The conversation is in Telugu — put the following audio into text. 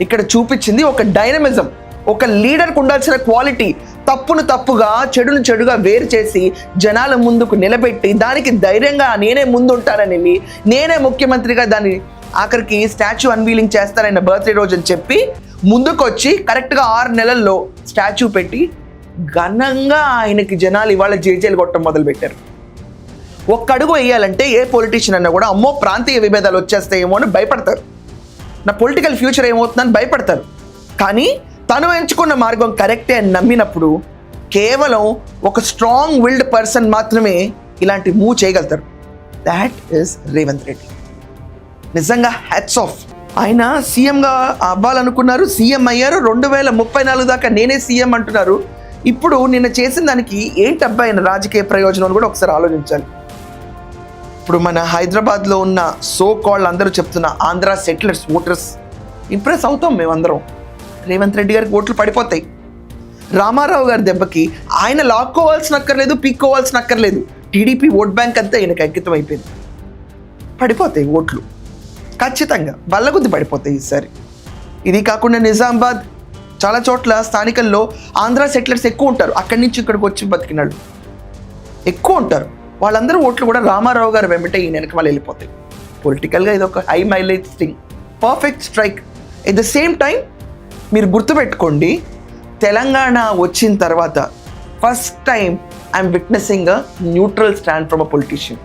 ఇక్కడ చూపించింది ఒక డైనమిజం, ఒక లీడర్కు ఉండాల్సిన క్వాలిటీ. తప్పును తప్పుగా, చెడును చెడుగా వేరు చేసి జనాల ముందుకు నిలబెట్టి దానికి ధైర్యంగా నేనే ముందుంటానని వెళ్ళి నేనే ముఖ్యమంత్రిగా దాన్ని ఆఖరికి స్టాచ్యూ అన్వీలింగ్ చేస్తానన్న బర్త్డే రోజు అని చెప్పి ముందుకు వచ్చి కరెక్ట్గా 6 నెలల్లో స్టాచ్యూ పెట్టి ఘనంగా ఆయనకి జనాలు ఇవాళ జేజేలు కొట్టడం మొదలుపెట్టారు. ఒక్క అడుగు వేయాలంటే ఏ పొలిటీషియన్ అన్నా కూడా అమ్మో ప్రాంతీయ విభేదాలు వచ్చేస్తాయేమో అని భయపడతారు, నా పొలిటికల్ ఫ్యూచర్ ఏమవుతుందని భయపడతారు. కానీ తను ఎంచుకున్న మార్గం కరెక్టే అని నమ్మినప్పుడు కేవలం ఒక స్ట్రాంగ్ విల్డ్ పర్సన్ మాత్రమే ఇలాంటి మూవ్ చేయగలుగుతారు. That is Revanth Reddy. నిజంగా హ్యాట్స్ ఆఫ్. ఆయన సీఎంగా అవ్వాలనుకున్నారు, సీఎం అయ్యారు. 2034 దాకా నేనే సీఎం అంటున్నారు. ఇప్పుడు నిన్న చేసిన దానికి ఏంటబ్బా ఆయన రాజకీయ ప్రయోజనం అని కూడా ఒకసారి ఆలోచించాలి. ఇప్పుడు మన హైదరాబాద్లో ఉన్న సో కాల్డ్ అందరూ చెప్తున్న ఆంధ్ర సెటిలర్స్ ఓటర్స్ ఇంప్రెస్ అవుతాం మేమందరం. రేవంత్ రెడ్డి గారికి ఓట్లు పడిపోతాయి. రామారావు గారి దెబ్బకి ఆయన లాక్కోవాల్సిన అక్కర్లేదు, పీక్కోవాల్సిన అక్కర్లేదు. టీడీపీ ఓట్ బ్యాంక్ అంతా ఆయనకు అంకితం అయిపోయింది. పడిపోతాయి ఓట్లు ఖచ్చితంగా, బల్లగుద్ది పడిపోతాయి ఈసారి. ఇది కాకుండా నిజామాబాద్ చాలా చోట్ల స్థానికల్లో ఆంధ్ర సెటిలర్స్ ఎక్కువ ఉంటారు. అక్కడి నుంచి ఇక్కడికి వచ్చి బతికినాడు ఎక్కువ ఉంటారు. వాళ్ళందరూ ఓట్లు కూడా రామారావు గారు వెంబటే ఈయన వెనక వాళ్ళు వెళ్ళిపోతాయి. పొలిటికల్గా ఇది ఒక high mileage thing, perfect strike. At the same time మీరు గుర్తుపెట్టుకోండి, తెలంగాణ వచ్చిన తర్వాత first time I'm witnessing a neutral stand from a politician.